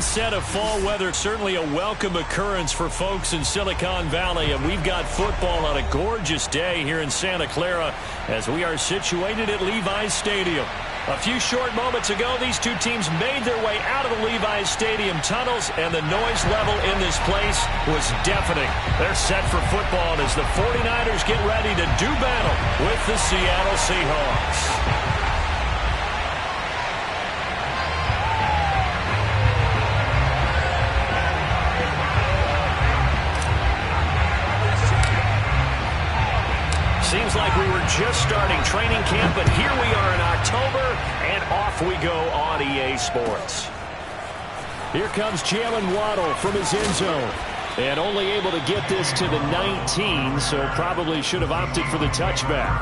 onset of fall weather, certainly a welcome occurrence for folks in Silicon Valley. And we've got football on a gorgeous day here in Santa Clara as we are situated at Levi's Stadium. A few short moments ago, these two teams made their way out of the Levi's Stadium tunnels, and the noise level in this place was deafening. They're set for football as the 49ers get ready to do battle with the Seattle Seahawks. Seems like we were just starting training camp, but here we are in October, and off we go on EA Sports. Here comes Jalen Waddle from his end zone, and only able to get this to the 19, so probably should have opted for the touchback.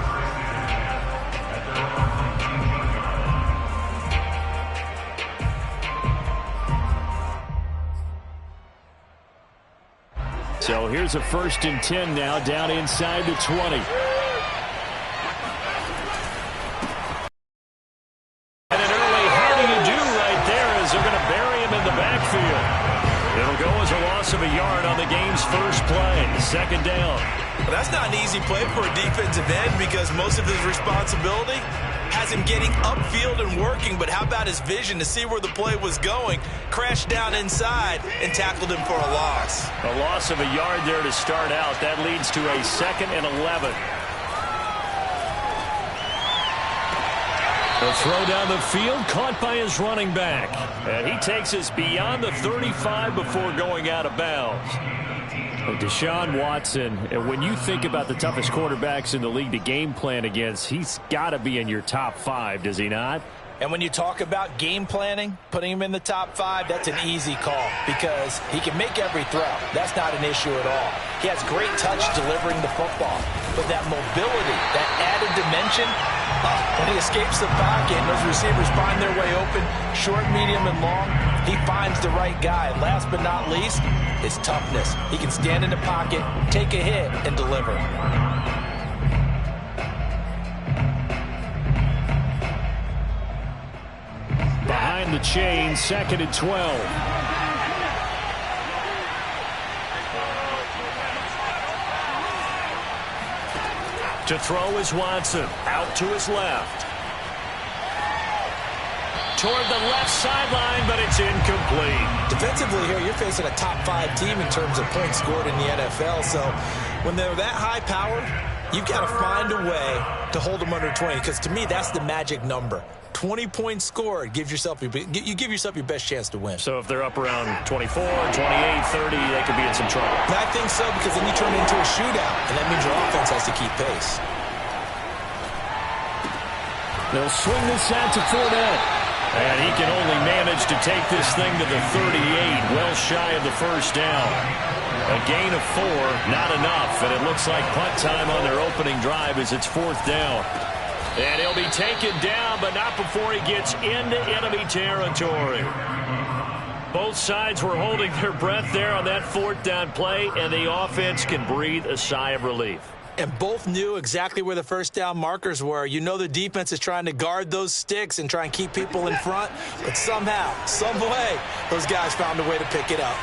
So here's a 1st and 10 now, down inside the 20. Of a yard on the game's first play. 2nd down. Well, that's not an easy play for a defensive end because most of his responsibility has him getting upfield and working, but how about his vision to see where the play was going, crashed down inside, and tackled him for a loss. A loss of a yard there to start out. That leads to a 2nd and 11. The throw down the field, caught by his running back. And he takes us beyond the 35 before going out of bounds. Deshaun Watson, and when you think about the toughest quarterbacks in the league to game plan against, he's got to be in your top 5, does he not? And when you talk about game planning, putting him in the top 5, that's an easy call because he can make every throw. That's not an issue at all. He has great touch delivering the football. But that mobility, that added dimension, when he escapes the pocket and those receivers find their way open, short, medium, and long, he finds the right guy. Last but not least, his toughness. He can stand in the pocket, take a hit, and deliver. Behind the chain, 2nd and 12. To throw is Watson. Out to his left. Toward the left sideline, but it's incomplete. Defensively here, you're facing a top 5 team in terms of points scored in the NFL. So when they're that high powered, you've got to find a way to hold them under 20. Because to me, that's the magic number. 20 points scored, you give yourself your best chance to win. So if they're up around 24, 28, 30, they could be in some trouble. I think so, because then you turn it into a shootout, and that means your offense has to keep pace. They'll swing this out to Fournette. And he can only manage to take this thing to the 38, well shy of the 1st down. A gain of 4, not enough, and it looks like punt time on their opening drive as it's 4th down. And he'll be taken down, but not before he gets into enemy territory. Both sides were holding their breath there on that 4th down play, and the offense can breathe a sigh of relief. And both knew exactly where the 1st down markers were. You know the defense is trying to guard those sticks and try and keep people in front, but somehow, some way, those guys found a way to pick it up.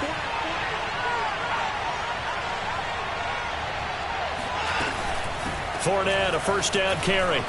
Fournette, a 1st down carry.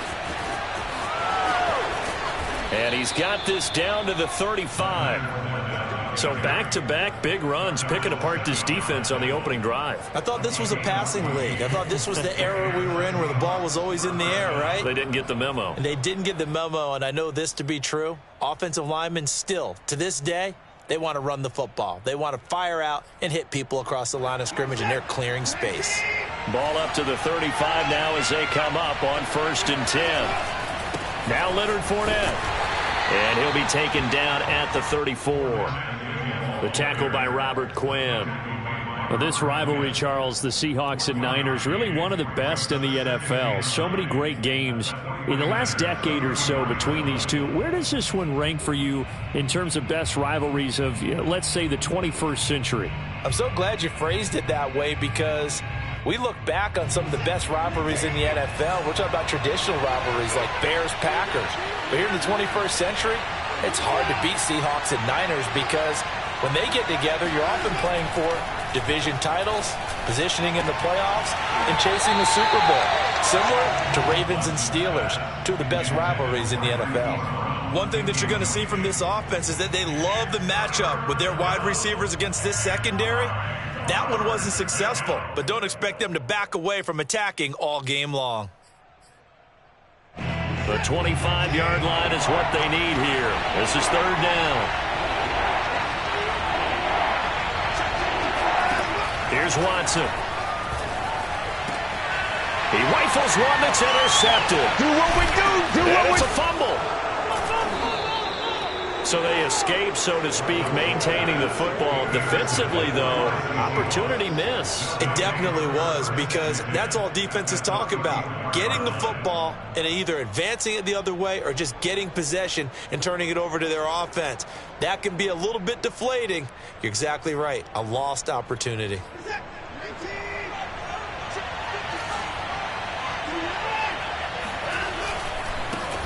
And he's got this down to the 35. So back-to-back big runs, picking apart this defense on the opening drive. I thought this was a passing league. I thought this was the era we were in where the ball was always in the air, right? They didn't get the memo. And they didn't get the memo, and I know this to be true. Offensive linemen still, to this day, they want to run the football. They want to fire out and hit people across the line of scrimmage, and they're clearing space. Ball up to the 35 now as they come up on 1st and 10. Now Leonard Fournette. And he'll be taken down at the 34. The tackle by Robert Quinn. Well, this rivalry, Charles, the Seahawks and Niners, really one of the best in the NFL. So many great games in the last decade or so between these two. Where does this one rank for you in terms of best rivalries of, let's say, the 21st century? I'm so glad you phrased it that way because we look back on some of the best rivalries in the NFL. We're talking about traditional rivalries like Bears-Packers. But here in the 21st century, it's hard to beat Seahawks and Niners because When they get together, you're often playing for division titles, positioning in the playoffs, and chasing the Super Bowl. Similar to Ravens and Steelers, two of the best rivalries in the NFL. One thing that you're going to see from this offense is that they love the matchup with their wide receivers against this secondary. That one wasn't successful, but don't expect them to back away from attacking all game long. The 25-yard line is what they need here. This is third down. Here's Watson. He rifles one that's intercepted. Do what we do. And it's a fumble. So they escape, so to speak, maintaining the football. Defensively, though, opportunity miss. It definitely was, because that's all defenses talk about. Getting the football and either advancing it the other way or just getting possession and turning it over to their offense. That can be a little bit deflating. You're exactly right. A lost opportunity.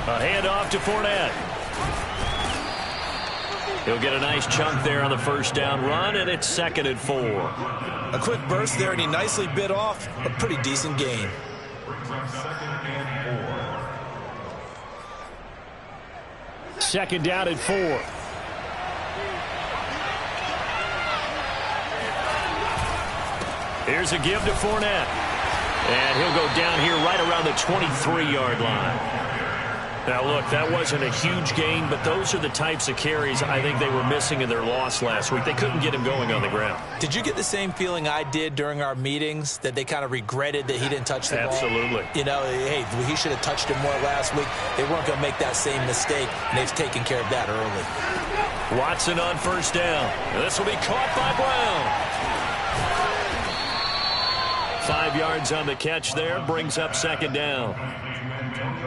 A handoff to Fournette. He'll get a nice chunk there on the first down run, and it's 2nd and 4. A quick burst there, and he nicely bit off a pretty decent gain. Second down and 4. Here's a give to Fournette. And he'll go down here right around the 23-yard line. Now, look, that wasn't a huge gain, but those are the types of carries I think they were missing in their loss last week. They couldn't get him going on the ground. Did you get the same feeling I did during our meetings, that they kind of regretted that he didn't touch the ball? Absolutely. You know, hey, he should have touched him more last week. They weren't going to make that same mistake, and they've taken care of that early. Watson on first down. And this will be caught by Brown. 5 yards on the catch there, brings up second down.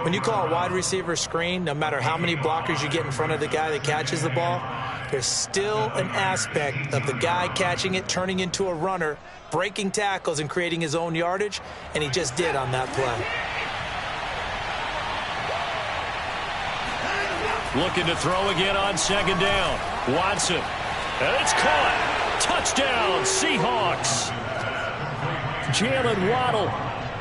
When you call a wide receiver screen, no matter how many blockers you get in front of the guy that catches the ball, there's still an aspect of the guy catching it, turning into a runner, breaking tackles and creating his own yardage, and he just did on that play. Looking to throw again on second down. Watson. And it's caught. Touchdown, Seahawks. Jalen Waddle.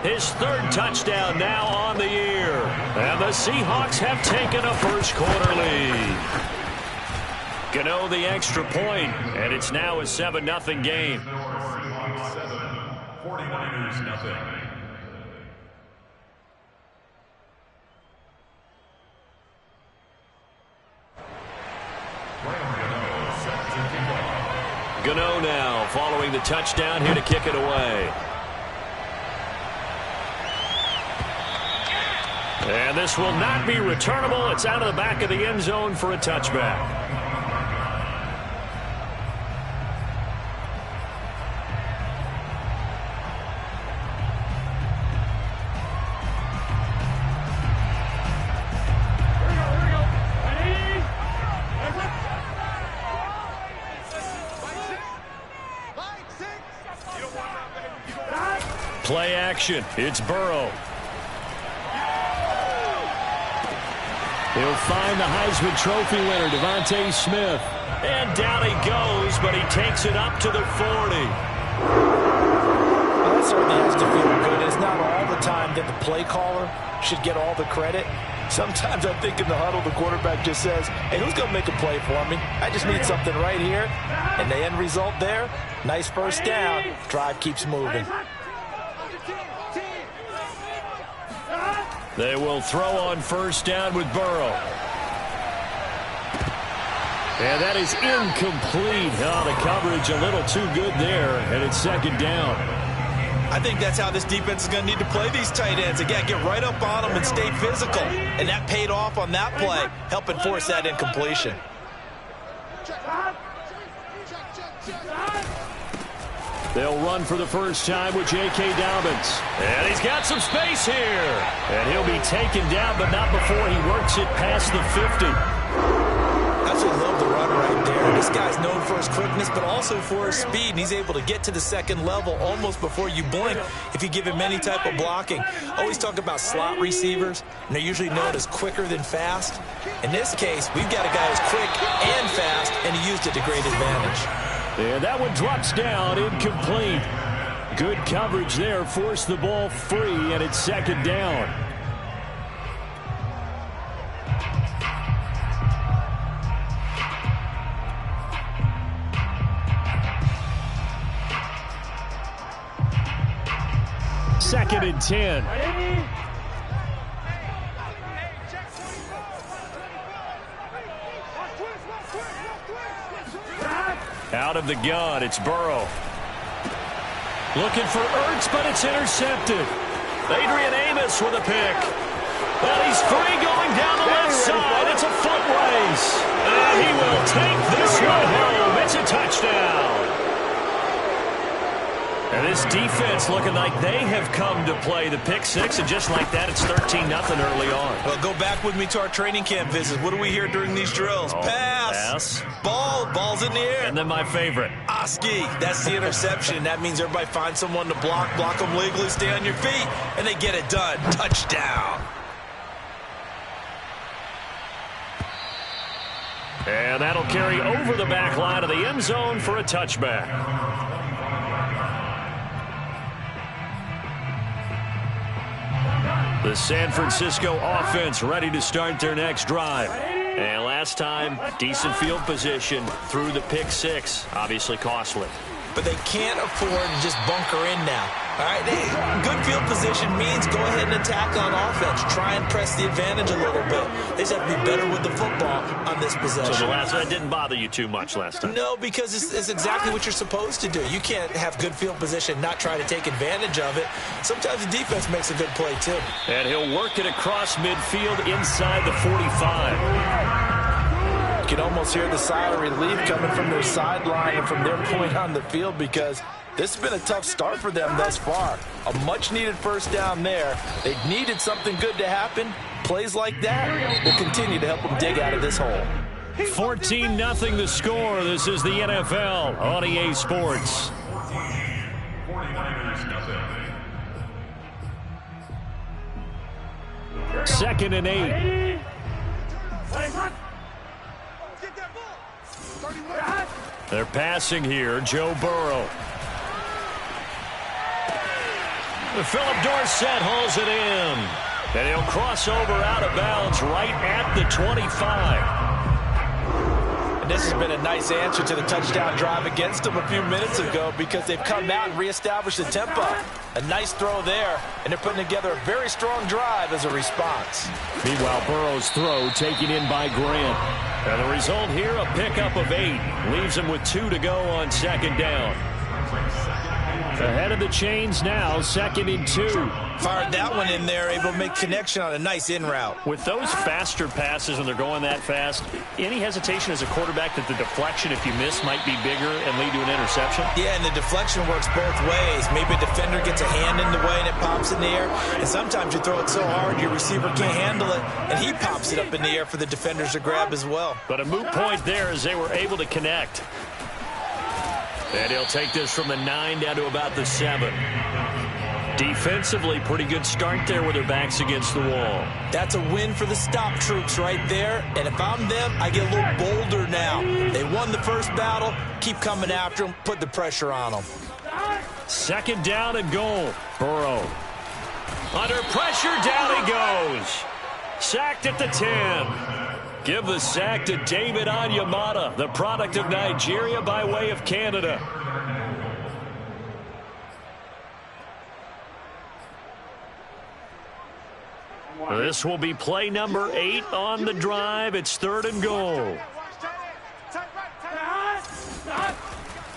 His third touchdown now on the year. And the Seahawks have taken a first-quarter lead. Gano the extra point, and it's now a 7-0 game. 49ers nothing. Gano now following the touchdown here to kick it away. And this will not be returnable. It's out of the back of the end zone for a touchback. Play action. It's Burrow. He'll find the Heisman Trophy winner, Devontae Smith. And down he goes, but he takes it up to the 40. Well, that certainly has to feel good. It's not all the time that the play caller should get all the credit. Sometimes I think in the huddle, the quarterback just says, hey, who's going to make a play for me? I just need something right here. And the end result there, nice first down. Drive keeps moving. They will throw on first down with Burrow. And that is incomplete. Oh, the coverage a little too good there, and it's second down. I think that's how this defense is going to need to play these tight ends. Again, get right up on them and stay physical. And that paid off on that play, helping force that incompletion. They'll run for the first time with J.K. Dobbins. And he's got some space here. And he'll be taken down, but not before he works it past the 50. Absolutely love the run right there. This guy's known for his quickness, but also for his speed. And he's able to get to the second level almost before you blink if you give him any type of blocking. Always talk about slot receivers, and they're usually known as quicker than fast. In this case, we've got a guy who's quick and fast, and he used it to great advantage. And that one drops down, incomplete. Good coverage there, forced the ball free, and it's second down. Second and 10. Out of the gun, it's Burrow. Looking for Ertz, but it's intercepted. Adrian Amos with a pick. Well, he's free going down the left side. It's a foot race. And he will take this one home. It's a touchdown. And this defense looking like they have come to play the pick six, and just like that, it's 13-0 early on. Well, go back with me to our training camp visits. What do we hear during these drills? Pass. Ball's in the air. And then my favorite. Oski, that's the interception. That means everybody finds someone to block them legally, stay on your feet, and they get it done. Touchdown. And that'll carry over the back line of the end zone for a touchback. The San Francisco offense ready to start their next drive. And last time, decent field position through the pick six. Obviously costly. But they can't afford to just bunker in now. All right, good field position means go ahead and attack on offense. Try and press the advantage a little bit. They just have to be better with the football on this possession. So the last one didn't bother you too much last time? No, because it's exactly what you're supposed to do. You can't have good field position, not try to take advantage of it. Sometimes the defense makes a good play, too. And he'll work it across midfield inside the 45. You can almost hear the sigh of relief coming from their sideline and from their point on the field, because this has been a tough start for them thus far. A much-needed first down there. They needed something good to happen. Plays like that will continue to help them dig out of this hole. 14-0 the score. This is the NFL on EA Sports. Second and 8. They're passing here. Joe Burrow. Philip Dorsett hauls it in. And he'll cross over out of bounds right at the 25. And this has been a nice answer to the touchdown drive against them a few minutes ago, because they've come out and reestablished the tempo. A nice throw there, and they're putting together a very strong drive as a response. Meanwhile, Burrow's throw taken in by Grant. And the result here, a pickup of 8. Leaves him with 2 to go on second down. Ahead of the chains now, second and 2. Fired that one in there, able to make connection on a nice in route. With those faster passes, when they're going that fast, any hesitation as a quarterback that the deflection, if you miss, might be bigger and lead to an interception? Yeah, and the deflection works both ways. Maybe a defender gets a hand in the way and it pops in the air. And sometimes you throw it so hard your receiver can't handle it, and he pops it up in the air for the defenders to grab as well. But a moot point there as they were able to connect. And he'll take this from the 9 down to about the 7. Defensively, pretty good start there with their backs against the wall. That's a win for the stop troops right there. And if I'm them, I get a little bolder now. They won the first battle. Keep coming after them. Put the pressure on them. Second down and goal. Burrow. Under pressure, down he goes. Sacked at the 10. Give the sack to David Onyemata, the product of Nigeria by way of Canada. This will be play number 8 on the drive. It's third and goal.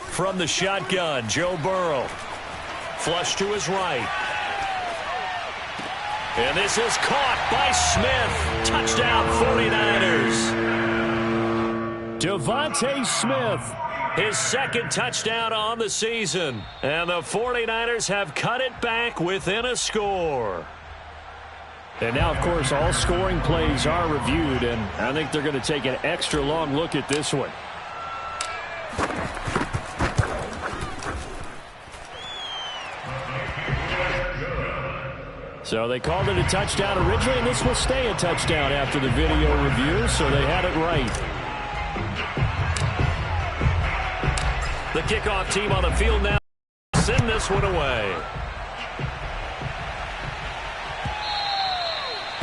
From the shotgun, Joe Burrow. Flush to his right. And this is caught by Smith. Touchdown 49ers. Devontae Smith, his second touchdown on the season. And the 49ers have cut it back within a score. And now, of course, all scoring plays are reviewed, and I think they're going to take an extra long look at this one. So they called it a touchdown originally, and this will stay a touchdown after the video review, so they had it right. The kickoff team on the field now. Send this one away.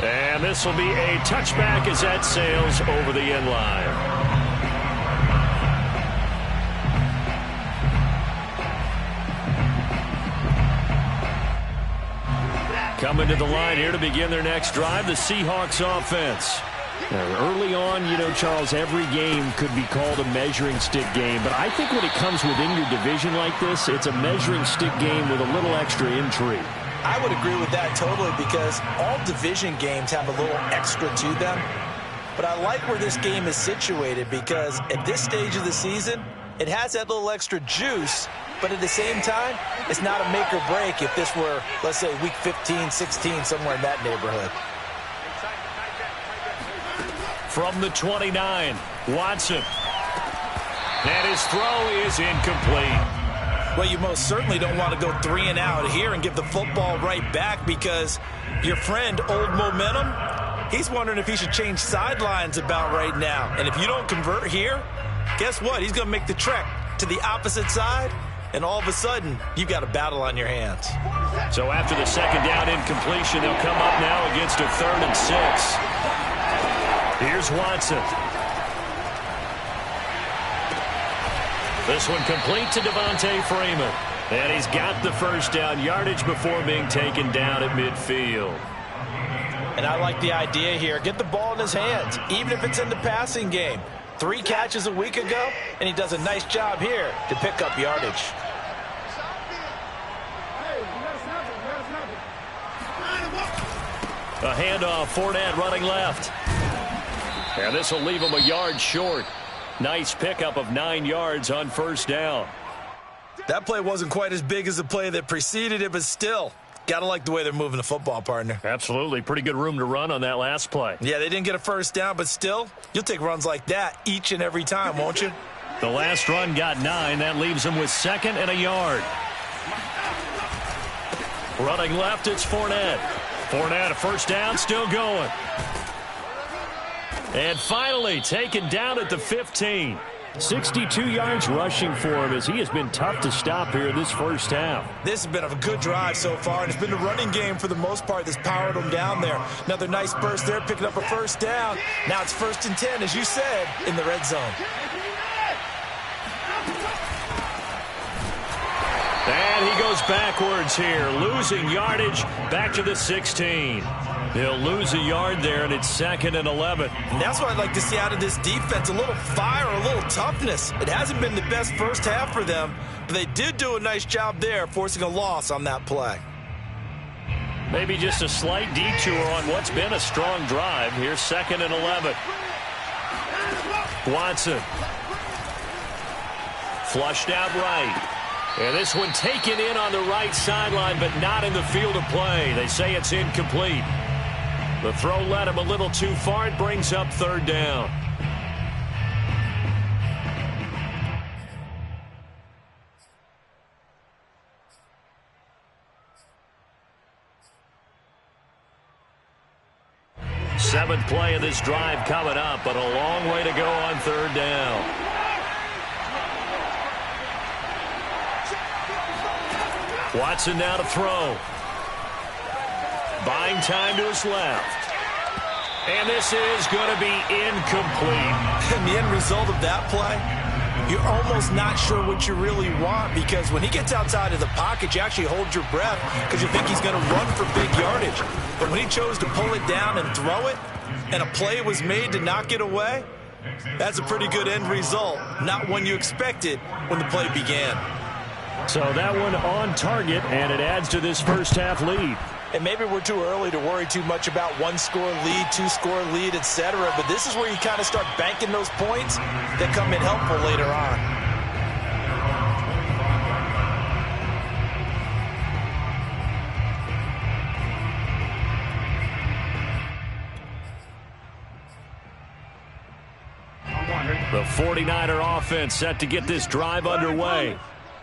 And this will be a touchback as that sails over the end line. Coming to the line here to begin their next drive, the Seahawks offense. Now, early on, you know, Charles, every game could be called a measuring stick game. But I think when it comes within your division like this, it's a measuring stick game with a little extra intrigue. I would agree with that totally because all division games have a little extra to them. But I like where this game is situated because at this stage of the season, it has that little extra juice. But at the same time, it's not a make or break if this were, let's say, week 15, 16, somewhere in that neighborhood. From the 29, Watson. And his throw is incomplete. Well, you most certainly don't want to go 3 and out here and give the football right back because your friend, Old Momentum, he's wondering if he should change sidelines about right now. And if you don't convert here, guess what? He's going to make the trek to the opposite side, and all of a sudden, you've got a battle on your hands. So after the second down incompletion, they'll come up now against a 3rd and 6. Here's Watson. This one complete to Devontae Freeman. And he's got the first down yardage before being taken down at midfield. And I like the idea here. Get the ball in his hands, even if it's in the passing game. 3 catches a week ago, and he does a nice job here to pick up yardage. A handoff, Fournette running left. And this will leave him a yard short. Nice pickup of 9 yards on first down. That play wasn't quite as big as the play that preceded it, but still, gotta like the way they're moving the football, partner. Absolutely. Pretty good room to run on that last play. Yeah, they didn't get a first down, but still, you'll take runs like that each and every time, won't you? The last run got 9. That leaves them with 2nd and a yard. Running left, it's Fournette. Fournette, a first down, still going. And finally taken down at the 15. 62 yards rushing for him as he has been tough to stop here this first half. This has been a good drive so far, and it's been the running game for the most part that's powered them down there. Another nice burst there, picking up a first down. Now it's 1st and 10, as you said, in the red zone. And he goes backwards here, losing yardage back to the 16. He'll lose a yard there, and it's 2nd and 11. And that's what I'd like to see out of this defense, a little fire, a little toughness. It hasn't been the best first half for them, but they did do a nice job there, forcing a loss on that play. Maybe just a slight detour on what's been a strong drive. Here's 2nd and 11. Watson. Flushed out right. And this one taken in on the right sideline, but not in the field of play. They say it's incomplete. The throw led him a little too far. It brings up 3rd down. Seventh play of this drive coming up, but a long way to go on 3rd down. Watson now to throw. Buying time to his left. And this is going to be incomplete. And the end result of that play, you're almost not sure what you really want because when he gets outside of the pocket, you actually hold your breath because you think he's going to run for big yardage. But when he chose to pull it down and throw it, and a play was made to knock it away, that's a pretty good end result. Not one you expected when the play began. So that one on target, and it adds to this first half lead. And maybe we're too early to worry too much about 1-score lead, 2-score lead, etc. But this is where you kind of start banking those points that come in helpful later on. The 49er offense set to get this drive underway.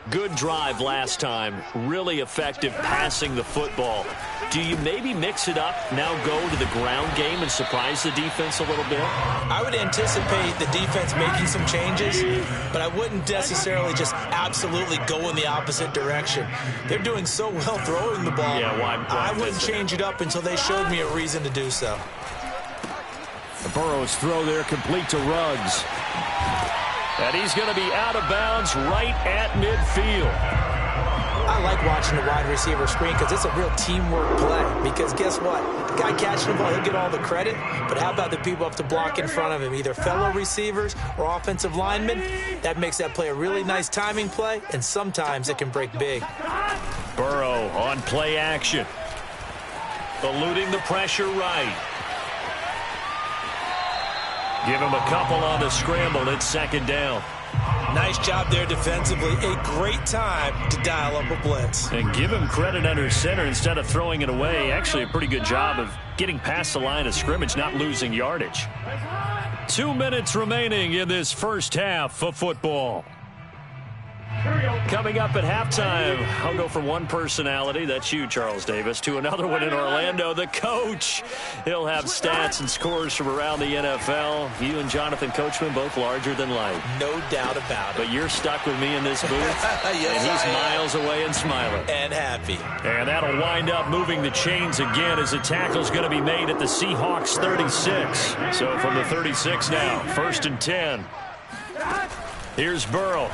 Good drive last time. Really effective passing the football. Do you maybe mix it up, now go to the ground game and surprise the defense a little bit? I would anticipate the defense making some changes, but I wouldn't necessarily just absolutely go in the opposite direction. They're doing so well throwing the ball. Yeah, why I wouldn't change it up until they showed me a reason to do so. The Burrow's throw there complete to Ruggs. And he's going to be out of bounds right at midfield. I like watching the wide receiver screen because it's a real teamwork play. Because guess what? The guy catching the ball, he'll get all the credit. But how about the people up to block in front of him, either fellow receivers or offensive linemen? That makes that play a really nice timing play, and sometimes it can break big. Burrow on play action. Eluding the pressure right. Give him a couple on the scramble. It's second down. Nice job there defensively. A great time to dial up a blitz. And give him credit under center instead of throwing it away. Actually, a pretty good job of getting past the line of scrimmage, not losing yardage. 2 minutes remaining in this first half of football. Coming up at halftime, I'll go from one personality, that's you, Charles Davis, to another one in Orlando, the coach. He'll have stats and scores from around the NFL. You and Jonathan Coachman, both larger than life. No doubt about it. But you're stuck with me in this booth, yes, and he's miles away and smiling. And happy. And that'll wind up moving the chains again as the tackle's going to be made at the Seahawks 36. So from the 36 now, 1st and 10. Here's Burrow.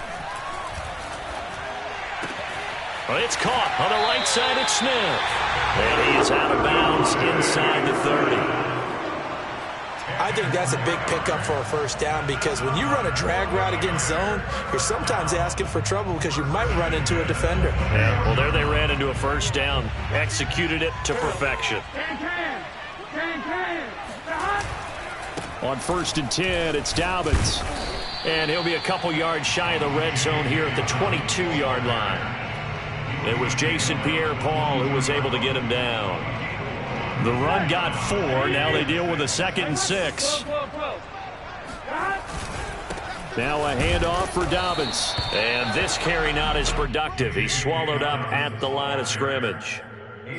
Well, it's caught on the right side at Smith. And he is out of bounds inside the 30. I think that's a big pickup for a first down because when you run a drag route against zone, you're sometimes asking for trouble because you might run into a defender. Yeah, well, there they ran into a first down. Executed it to perfection. On 1st and 10, it's Dobbins. And he'll be a couple yards shy of the red zone here at the 22-yard line. It was Jason Pierre-Paul who was able to get him down. The run got 4. Now they deal with a 2nd and 6. Now a handoff for Dobbins. And this carry not as productive. He's swallowed up at the line of scrimmage.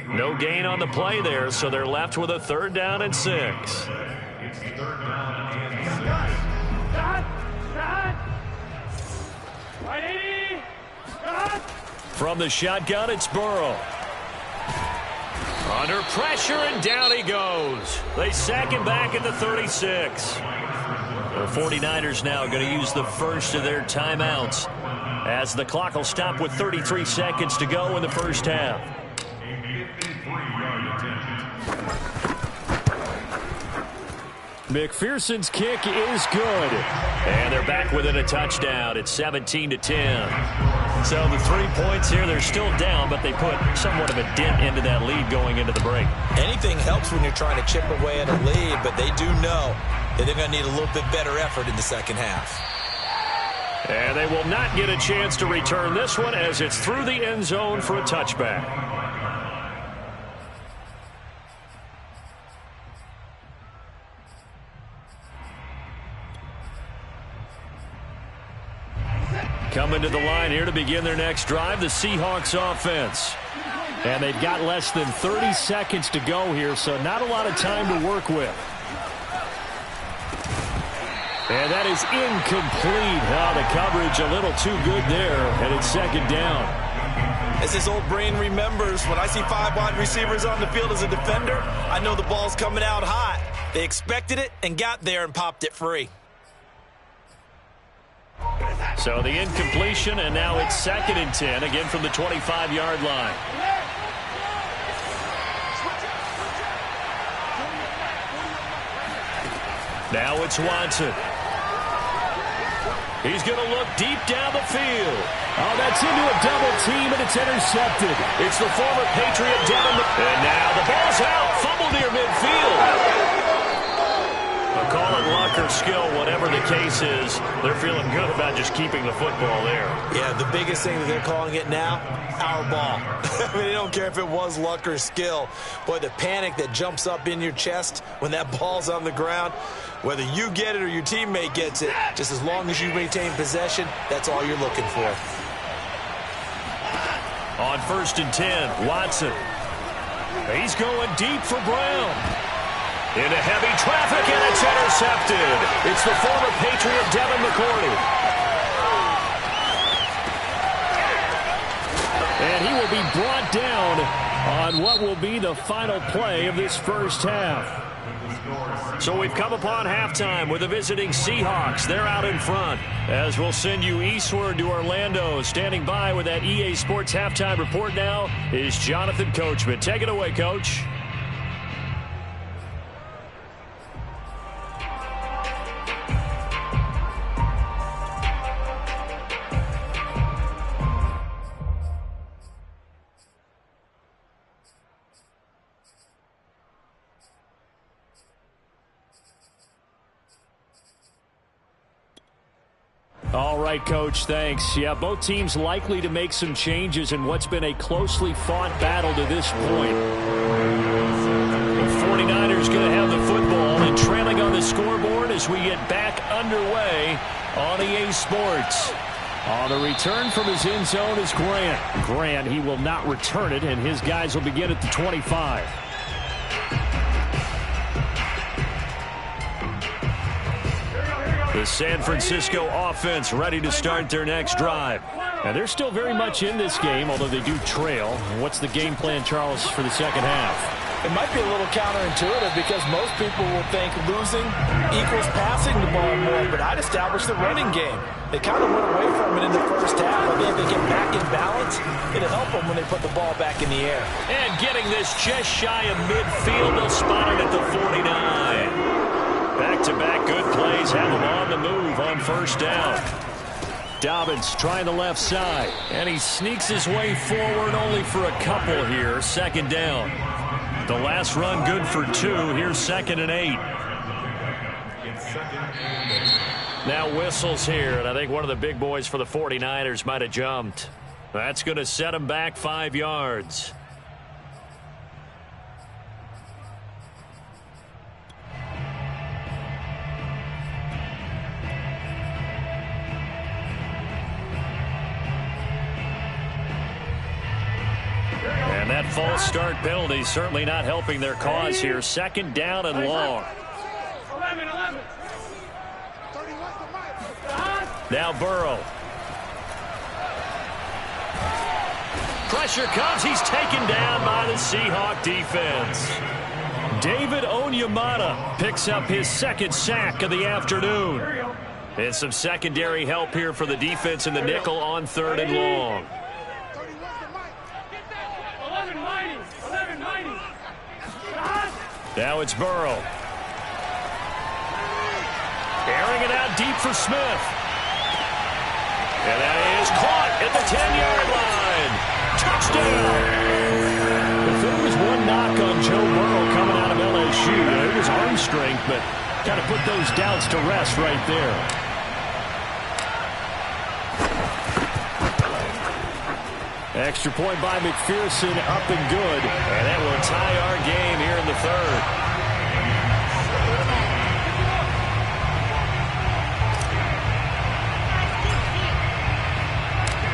No gain on the play there, so they're left with a 3rd down and 6. From the shotgun, it's Burrow. Under pressure, and down he goes. They sack him back at the 36. The 49ers now going to use the first of their timeouts as the clock will stop with 33 seconds to go in the first half. McPherson's kick is good. And they're back within a touchdown. It's 17-10. So the 3 points here, they're still down, but they put somewhat of a dent into that lead going into the break. Anything helps when you're trying to chip away at a lead, but they do know that they're going to need a little bit better effort in the second half. And they will not get a chance to return this one as it's through the end zone for a touchback. Coming to the line here to begin their next drive, the Seahawks offense. And they've got less than 30 seconds to go here, so not a lot of time to work with. And that is incomplete. Oh, the coverage a little too good there, and it's 2nd down. As his old brain remembers, when I see 5 wide receivers on the field as a defender, I know the ball's coming out hot. They expected it and got there and popped it free. So the incompletion, and now it's 2nd and 10, again from the 25-yard line. Now it's Watson. He's going to look deep down the field. Oh, that's into a double team, and it's intercepted. It's the former Patriot Devin. And now the ball's out. Fumble near midfield. Call it luck or skill, whatever the case is, they're feeling good about just keeping the football there. Yeah, the biggest thing that they're calling it now, our ball. I mean, they don't care if it was luck or skill. Boy, the panic that jumps up in your chest when that ball's on the ground, whether you get it or your teammate gets it, just as long as you maintain possession, that's all you're looking for. On 1st and 10, Watson. He's going deep for Brown. Into heavy traffic, and it's intercepted. It's the former Patriot Devin McCourty. And he will be brought down on what will be the final play of this first half. So we've come upon halftime with the visiting Seahawks. They're out in front. As we'll send you eastward to Orlando. Standing by with that EA Sports halftime report now is Jonathan Coachman. Take it away, Coach. All right, Coach, thanks. Yeah, both teams likely to make some changes in what's been a closely fought battle to this point. The 49ers going to have the football and trailing on the scoreboard as we get back underway on EA Sports. On the return from his end zone is Grant. Grant, he will not return it, and his guys will begin at the 25. The San Francisco offense ready to start their next drive. And they're still very much in this game, although they do trail. What's the game plan, Charles, for the second half? It might be a little counterintuitive because most people will think losing equals passing the ball more, but I'd establish the running game. They kind of went away from it in the first half. I think if they get back in balance, it'll help them when they put the ball back in the air. And getting this just shy of midfield, they'll spot it at the 49. Back-to-back good plays have them on the move on first down. Dobbins trying the left side, and he sneaks his way forward only for a couple here. Second down. The last run good for 2. Here's 2nd and 8. Now whistles here, and I think one of the big boys for the 49ers might have jumped. That's going to set him back 5 yards. And that false start penalty certainly not helping their cause here. Second down and long. Now Burrow. Pressure comes. He's taken down by the Seahawk defense. David Onyemata picks up his 2nd sack of the afternoon. And some secondary help here for the defense in the nickel on 3rd and long. Now it's Burrow. Airing it out deep for Smith. And that is caught at the 10-yard line. Touchdown. If there was one knock on Joe Burrow coming out of LSU, it was arm strength, but kind of put those doubts to rest right there. Extra point by McPherson, up and good. And that will tie our game here in the 3rd.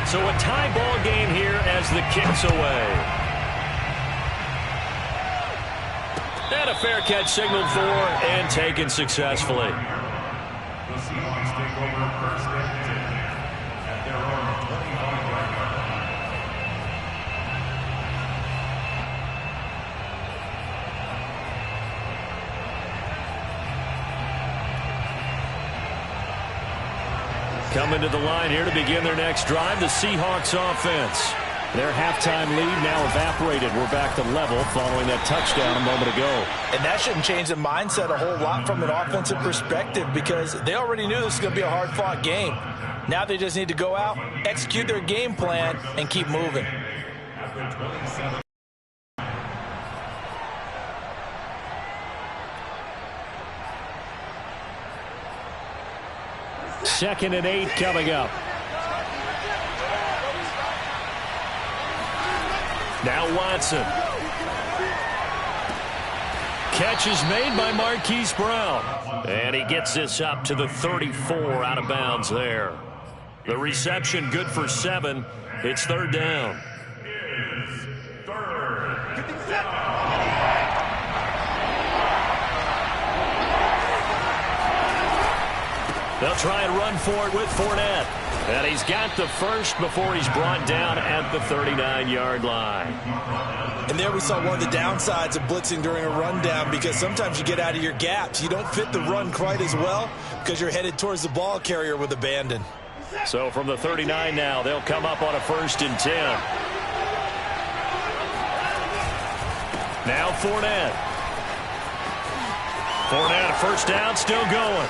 So a tie ball game here as the kick's away. And a fair catch signaled for and taken successfully. The Seahawks take over 1st and 10 at their own 25-yard line. Coming to the line here to begin their next drive, the Seahawks offense. Their halftime lead now evaporated. We're back to level following that touchdown a moment ago. And that shouldn't change the mindset a whole lot from an offensive perspective because they already knew this was going to be a hard-fought game. Now they just need to go out, execute their game plan, and keep moving. Second and 8 coming up. Now Watson. Catch is made by Marquise Brown. And he gets this up to the 34 out of bounds there. The reception good for 7. It's 3rd down. They'll try and run for it with Fournette. And he's got the first before he's brought down at the 39-yard line. And there we saw one of the downsides of blitzing during a rundown, because sometimes you get out of your gaps. You don't fit the run quite as well because you're headed towards the ball carrier with abandon. So from the 39 now, they'll come up on a 1st and 10. Now Fournette. Fournette, a first down, still going.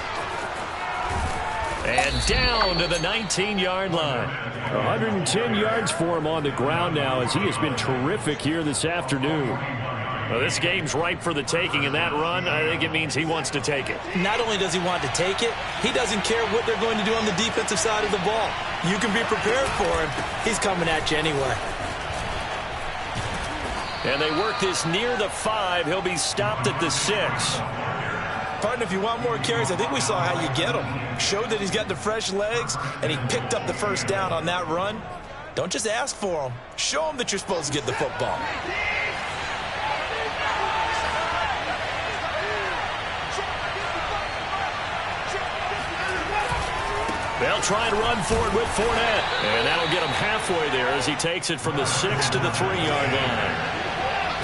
And down to the 19-yard line. 110 yards for him on the ground now, as he has been terrific here this afternoon. Well, this game's ripe for the taking, and that run, I think it means he wants to take it. Not only does he want to take it, he doesn't care what they're going to do on the defensive side of the ball. You can be prepared for him. He's coming at you anyway. And they work this near the 5. He'll be stopped at the 6. Partner, if you want more carries, I think we saw how you get him. Showed that he's got the fresh legs, and he picked up the first down on that run. Don't just ask for him. Show him that you're supposed to get the football. They'll try and run for it with Fournette. And that'll get him halfway there as he takes it from the 6 to the 3-yard line.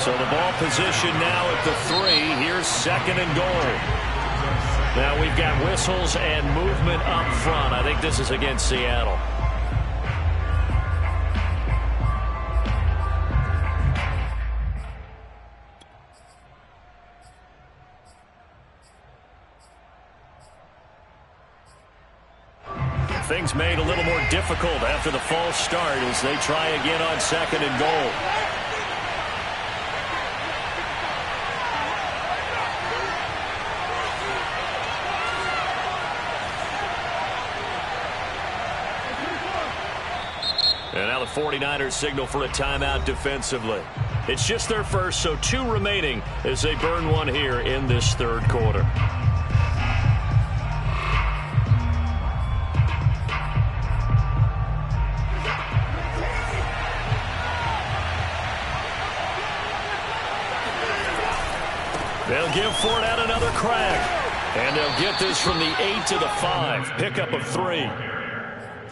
So the ball position now at the 3. Here's 2nd and goal. Now we've got whistles and movement up front. I think this is against Seattle. Things made a little more difficult after the false start as they try again on 2nd and goal. And now the 49ers signal for a timeout defensively. It's just their first, so 2 remaining as they burn one here in this 3rd quarter. They'll give Fournette another crack. And they'll get this from the 8 to the 5. Pickup of 3.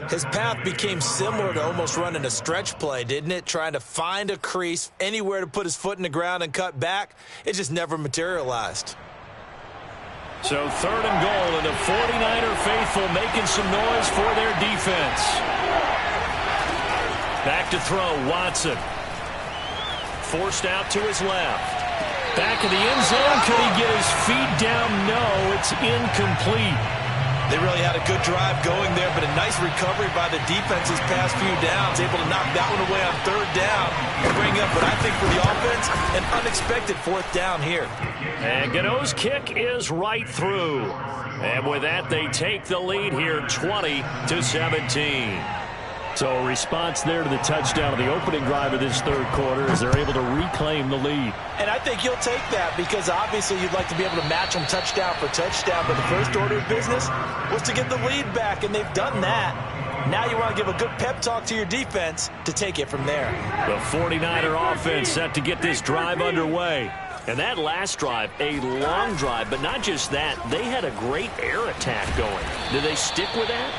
His path became similar to almost running a stretch play, didn't it? Trying to find a crease, anywhere to put his foot in the ground and cut back. It just never materialized. So 3rd and goal, and the 49er faithful making some noise for their defense. Back to throw, Watson. Forced out to his left. Back in the end zone. Could he get his feet down? No, it's incomplete. They really had a good drive going there, but a nice recovery by the defense's past few downs. Able to knock that one away on 3rd down and bring up what I think for the offense, an unexpected 4th down here. And Gano's kick is right through. And with that, they take the lead here 20-17. So a response there to the touchdown of the opening drive of this 3rd quarter as they're able to reclaim the lead. And I think you'll take that because obviously you'd like to be able to match them touchdown for touchdown, but the first order of business was to get the lead back, and they've done that. Now you want to give a good pep talk to your defense to take it from there. The 49er offense set to get this drive underway. And that last drive, a long drive, but not just that, they had a great air attack going. Did they stick with that?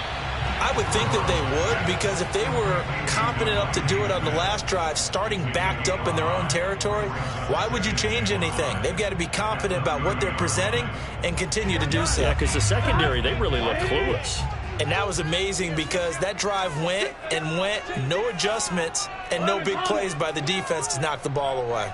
I would think that they would, because if they were confident enough to do it on the last drive, starting backed up in their own territory, why would you change anything? They've got to be confident about what they're presenting and continue to do so. Yeah, because the secondary, they really look clueless. And that was amazing because that drive went and went, no adjustments, and no big plays by the defense to knock the ball away.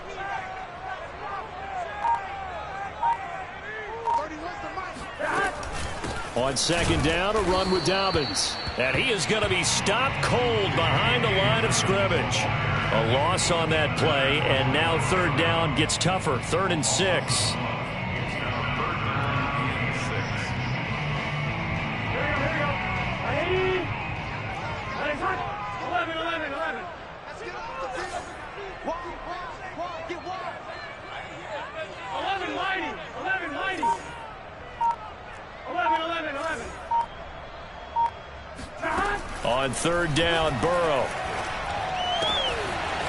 On 2nd down, a run with Dobbins. And he is going to be stopped cold behind the line of scrimmage. A loss on that play, and now 3rd down gets tougher. 3rd and 6. On 3rd down, Burrow.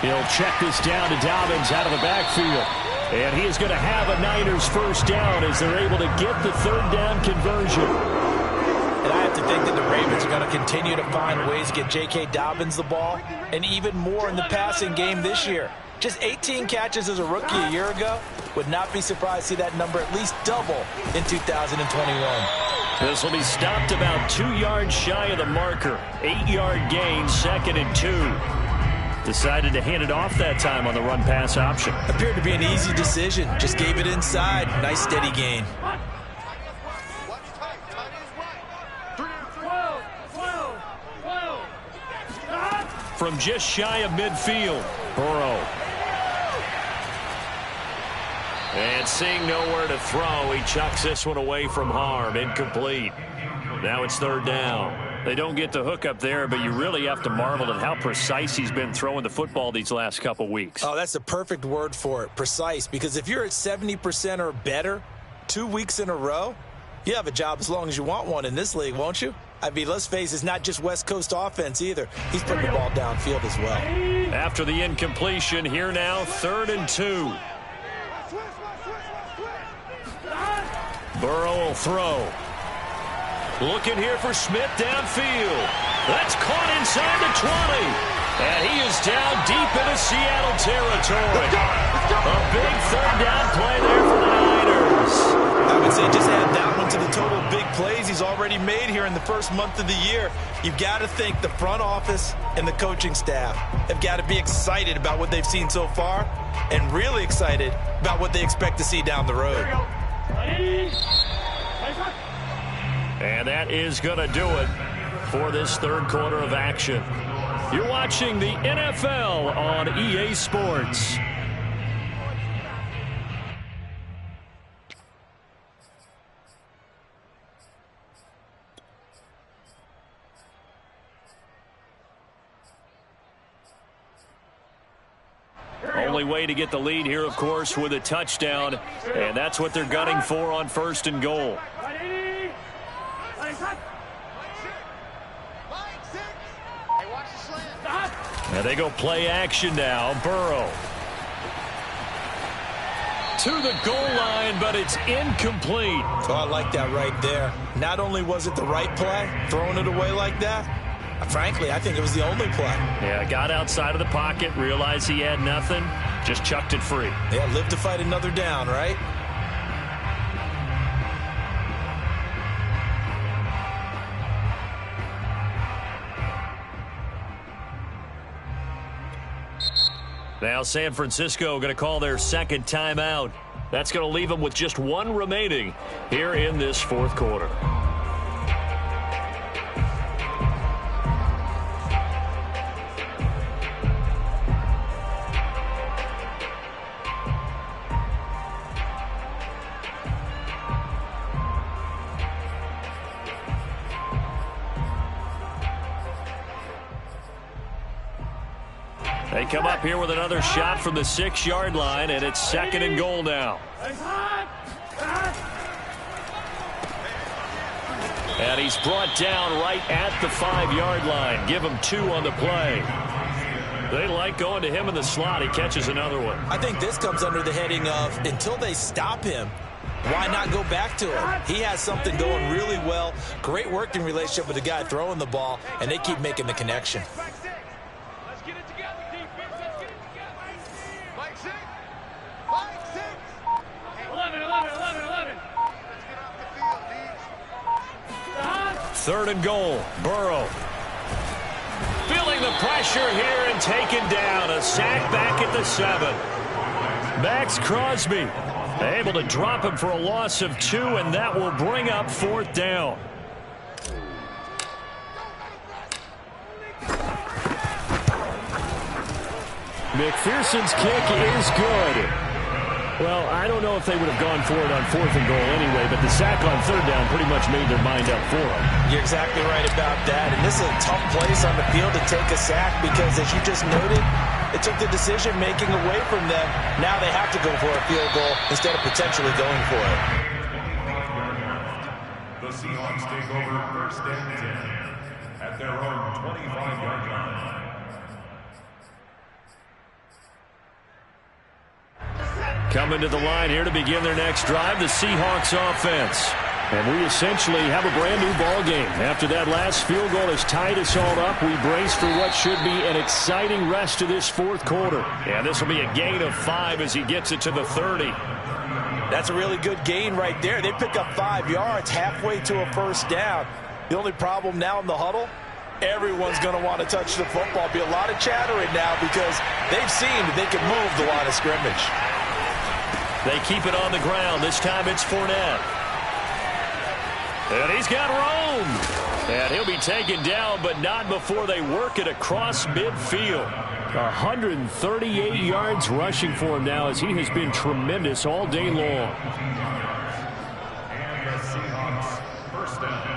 He'll check this down to Dobbins out of the backfield. And he is going to have a Niners first down as they're able to get the 3rd down conversion. And to think that the Ravens are going to continue to find ways to get J.K. Dobbins the ball, and even more in the passing game this year. Just 18 catches as a rookie a year ago. Would not be surprised to see that number at least double in 2021. This will be stopped about 2 yards shy of the marker. 8-yard gain, 2nd and 2. Decided to hand it off that time on the run-pass option. Appeared to be an easy decision. Just gave it inside. Nice steady gain. From just shy of midfield, Burrow. And seeing nowhere to throw, he chucks this one away from harm. Incomplete. Now it's 3rd down. They don't get the hook up there, but you really have to marvel at how precise he's been throwing the football these last couple weeks. Oh, that's the perfect word for it, precise. Because if you're at 70% or better 2 weeks in a row, you have a job as long as you want one in this league, won't you? I mean, let's face it, it's not just West Coast offense either. He's putting the ball downfield as well. After the incompletion, here now, 3rd and 2. Burrow will throw. Looking here for Smith downfield. That's caught inside the 20. And he is down deep into Seattle territory. A big 3rd down play there for the Niners. I would say just add that one to the total big plays he's already made here in the first month of the year. You've got to think the front office and the coaching staff have got to be excited about what they've seen so far and really excited about what they expect to see down the road. And that is going to do it for this 3rd quarter of action. You're watching the NFL on EA Sports. Only way to get the lead here, of course, with a touchdown, and that's what they're gunning for on 1st and goal. And they go play action now. Burrow to the goal line, but it's incomplete. Oh, I like that right there. Not only was it the right play, throwing it away like that, frankly, I think it was the only play. Yeah, got outside of the pocket, realized he had nothing, just chucked it free. Yeah, live to fight another down, right? Now San Francisco going to call their 2nd timeout. That's going to leave them with just 1 remaining here in this 4th quarter. They come up here with another shot from the 6-yard line, and it's 2nd and goal now. And he's brought down right at the 5-yard line. Give him 2 on the play. They like going to him in the slot. He catches another one. I think this comes under the heading of until they stop him, why not go back to him? He has something going really well. Great working relationship with the guy throwing the ball, and they keep making the connection. Third and goal. Burrow feeling the pressure here and taken down. A sack back at the 7. Max Crosby able to drop him for a loss of 2, and that will bring up 4th down. McPherson's kick is good. Well, I don't know if they would have gone for it on 4th and goal anyway, but the sack on 3rd down pretty much made their mind up for them. You're exactly right about that, and this is a tough place on the field to take a sack because, as you just noted, it took the decision-making away from them. Now they have to go for a field goal instead of potentially going for it. The Seahawks take over 1st and 10 at their own 25-yard line. Coming to the line here to begin their next drive, the Seahawks offense. And we essentially have a brand new ball game. After that last field goal has tied us all up, we brace for what should be an exciting rest of this fourth quarter. And this will be a gain of 5 as he gets it to the 30. That's a really good gain right there. They pick up 5 yards halfway to a first down. The only problem now in the huddle, everyone's going to want to touch the football. Be a lot of chattering now because they've seen that they can move the line of scrimmage. They keep it on the ground. This time it's Fournette. And he's got room. And he'll be taken down, but not before they work it across midfield. 138 yards rushing for him now as he has been tremendous all day long. And the Seahawks first down.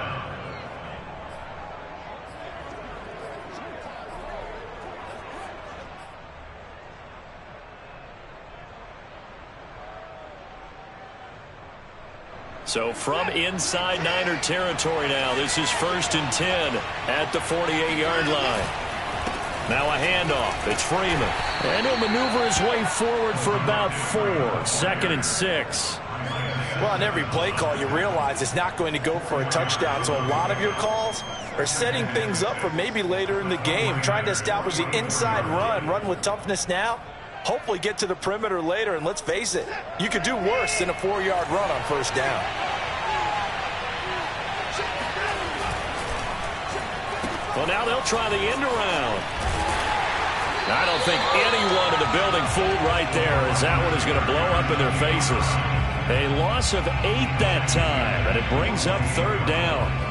So from inside Niner territory now, this is 1st and 10 at the 48-yard line. Now a handoff. It's Freeman. And he'll maneuver his way forward for about 4. 2nd and 6. Well, on every play call, you realize it's not going to go for a touchdown. So a lot of your calls are setting things up for maybe later in the game, trying to establish the inside run with toughness now. Hopefully get to the perimeter later, and let's face it, you could do worse than a 4-yard run on first down. Well, now they'll try the end around. I don't think anyone in the building fooled right there, as that one is going to blow up in their faces. A loss of 8 that time, and it brings up 3rd down.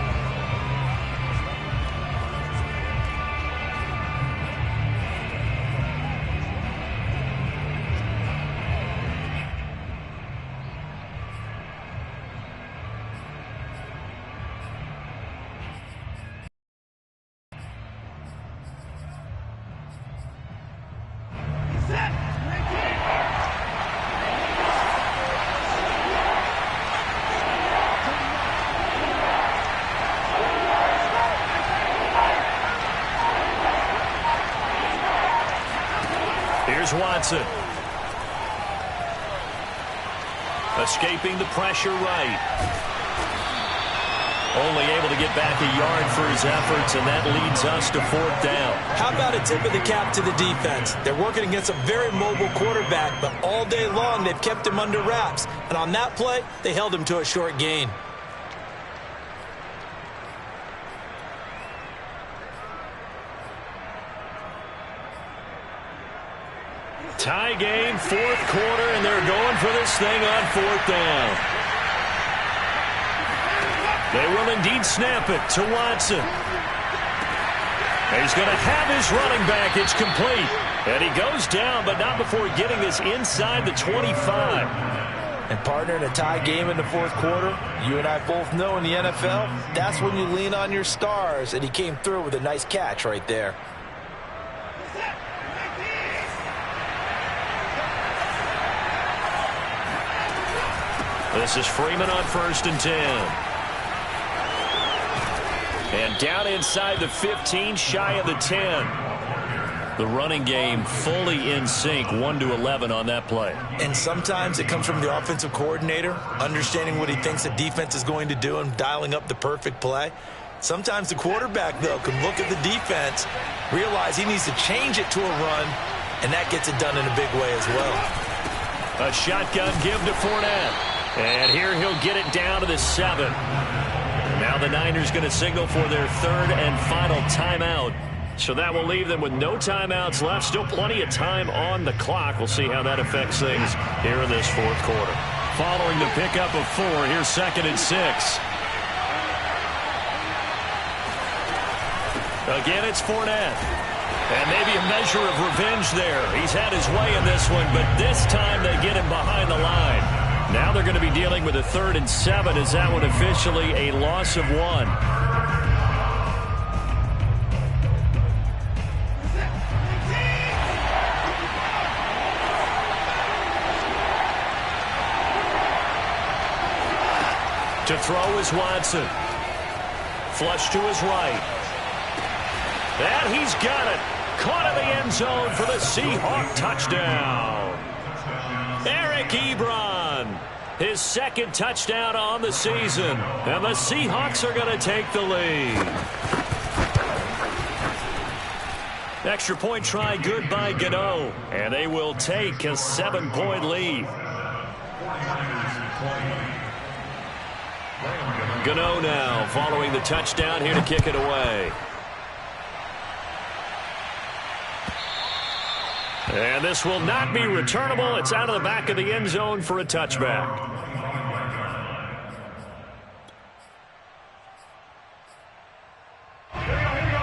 Here's Watson. Escaping the pressure right. Only able to get back a yard for his efforts, and that leads us to 4th down. How about a tip of the cap to the defense? They're working against a very mobile quarterback, but all day long they've kept him under wraps. And on that play, they held him to a short gain. Tie game, 4th quarter, and they're going for this thing on 4th down. They will indeed snap it to Watson. He's going to have his running back. It's complete. And he goes down, but not before getting this inside the 25. And partner, in a tie game in the 4th quarter, you and I both know in the NFL, that's when you lean on your stars. And he came through with a nice catch right there. This is Freeman on 1st and 10. And down inside the 15, shy of the 10. The running game fully in sync, 1-11 on that play. And sometimes it comes from the offensive coordinator, understanding what he thinks the defense is going to do and dialing up the perfect play. Sometimes the quarterback, though, can look at the defense, realize he needs to change it to a run, and that gets it done in a big way as well. A shotgun give to Fournette. And here he'll get it down to the 7. Now the Niners going to signal for their 3rd and final timeout. So that will leave them with no timeouts left. Still plenty of time on the clock. We'll see how that affects things here in this 4th quarter. Following the pickup of 4, here's 2nd and 6. Again, it's Fournette. And maybe a measure of revenge there. He's had his way in this one, but this time they get him behind the line. Now they're going to be dealing with a 3rd and 7. Is that one officially a loss of 1? To throw is Watson. Flush to his right. And he's got it. Caught in the end zone for the Seahawk touchdown. Eric Ebron. His second touchdown on the season. And the Seahawks are going to take the lead. Extra point try good by Gano. And they will take a 7-point lead. Gano now following the touchdown here to kick it away. And this will not be returnable. It's out of the back of the end zone for a touchback.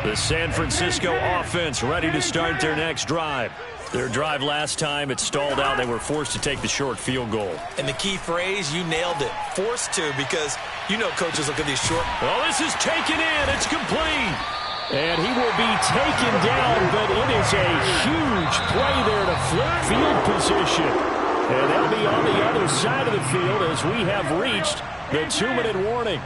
The San Francisco offense ready to start their next drive. Their drive last time, it stalled out. They were forced to take the short field goal. And the key phrase, you nailed it. Forced to, because you know coaches look at these short. Oh, this is taken in. It's complete. And he will be taken down, but it is a huge play there to flip field position. And they'll be on the other side of the field as we have reached the 2-minute warning.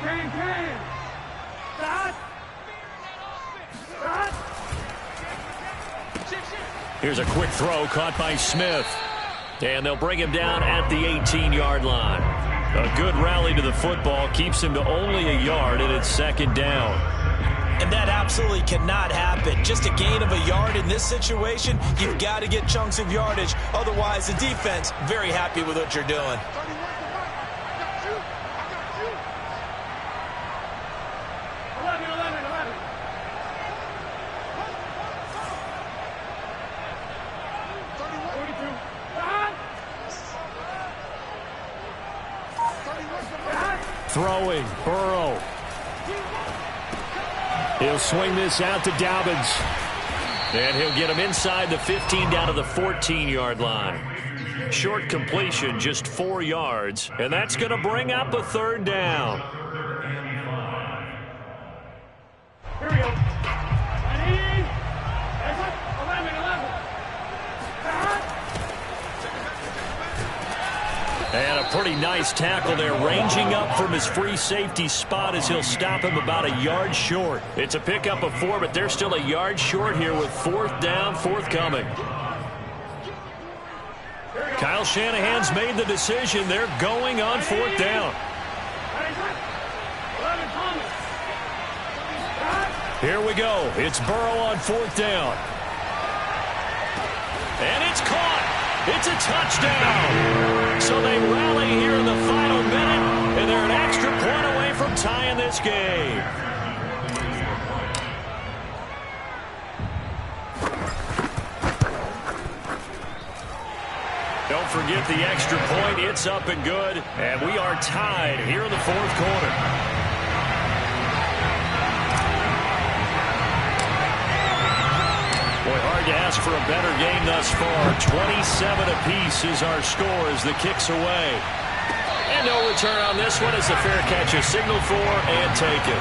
Here's a quick throw caught by Smith. And they'll bring him down at the 18-yard line. A good rally to the football keeps him to only a yard, and it's second down. And that absolutely cannot happen. Just a gain of a yard in this situation, you've got to get chunks of yardage. Otherwise, the defense, very happy with what you're doing. Throwing, Burrow. He'll swing this out to Dobbins. And he'll get him inside the 15 down to the 14-yard line. Short completion, just 4 yards. And that's going to bring up a third down. Here we go. And a pretty nice tackle there, ranging up from his free safety spot as he'll stop him about a yard short. It's a pickup of 4, but they're still a yard short here with 4th down forthcoming. Kyle Shanahan's made the decision. They're going on 4th down. Here we go. It's Burrow on 4th down. And it's caught. It's a touchdown. So they rally here in the final minute, and they're an extra point away from tying this game. Don't forget the extra point. It's up and good, and we are tied here in the 4th quarter. Boy, hard to ask for a better game thus far. 27 apiece is our score as the kick's away. And no return on this one as the fair catch is signaled for and taken.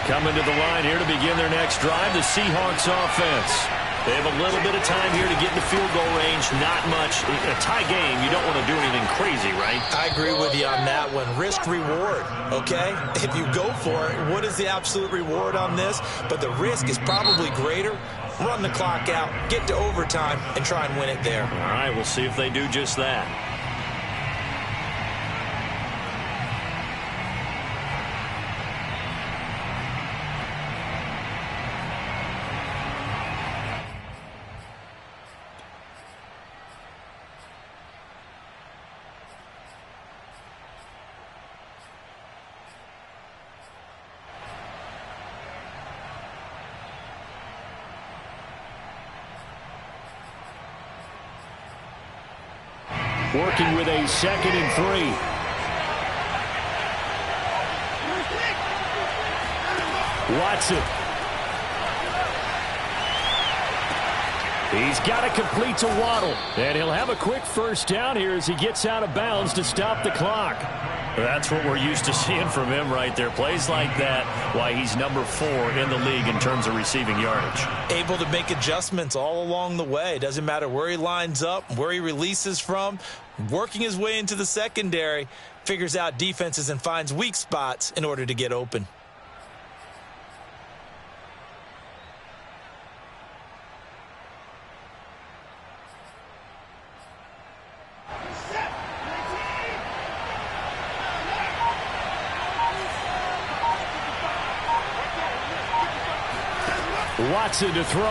Coming to the line here to begin their next drive, the Seahawks offense. They have a little bit of time here to get in the field goal range. Not much. A tie game, you don't want to do anything crazy, right? I agree with you on that one. Risk-reward, okay? If you go for it, what is the absolute reward on this? But the risk is probably greater. Run the clock out, get to overtime, and try and win it there. All right, we'll see if they do just that. Working with a 2nd and 3. Watson. He's got to complete to Waddle. And he'll have a quick first down here as he gets out of bounds to stop the clock. That's what we're used to seeing from him right there. Plays like that, why he's number 4 in the league in terms of receiving yardage. Able to make adjustments all along the way. Doesn't matter where he lines up, where he releases from. Working his way into the secondary. figures out defenses and finds weak spots in order to get open. Watson to throw.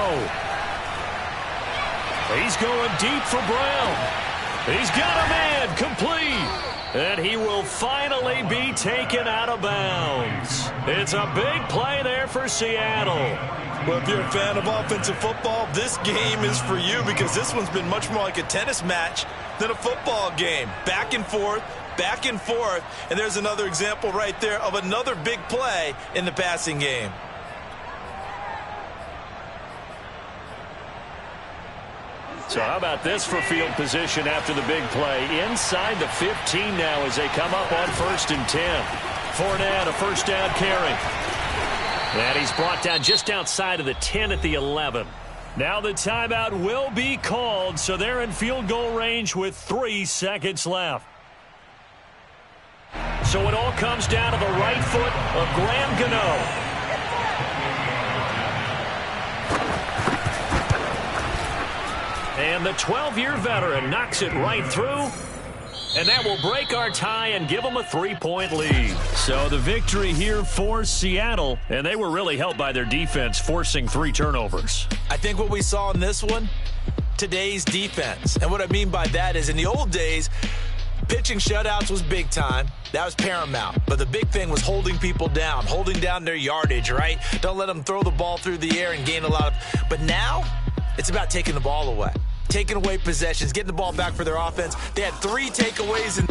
He's going deep for Brown. He's got a man complete. And he will finally be taken out of bounds. It's a big play there for Seattle. Well, if you're a fan of offensive football, this game is for you because this one's been much more like a tennis match than a football game. Back and forth, and there's another example right there of another big play in the passing game. So how about this for field position after the big play? Inside the 15 now as they come up on 1st and 10. Fournette, a first down carry. And he's brought down just outside of the 10 at the 11. Now the timeout will be called, so they're in field goal range with 3 seconds left. So it all comes down to the right foot of Graham Gano. And the 12-year veteran knocks it right through. And that will break our tie and give them a 3-point lead. So the victory here for Seattle. And they were really helped by their defense, forcing 3 turnovers. I think what we saw in this one, today's defense. And what I mean by that is in the old days, pitching shutouts was big time. That was paramount. But the big thing was holding people down, holding down their yardage, right? Don't let them throw the ball through the air and gain a lot of. But now it's about taking the ball away. Taking away possessions, getting the ball back for their offense. They had 3 takeaways in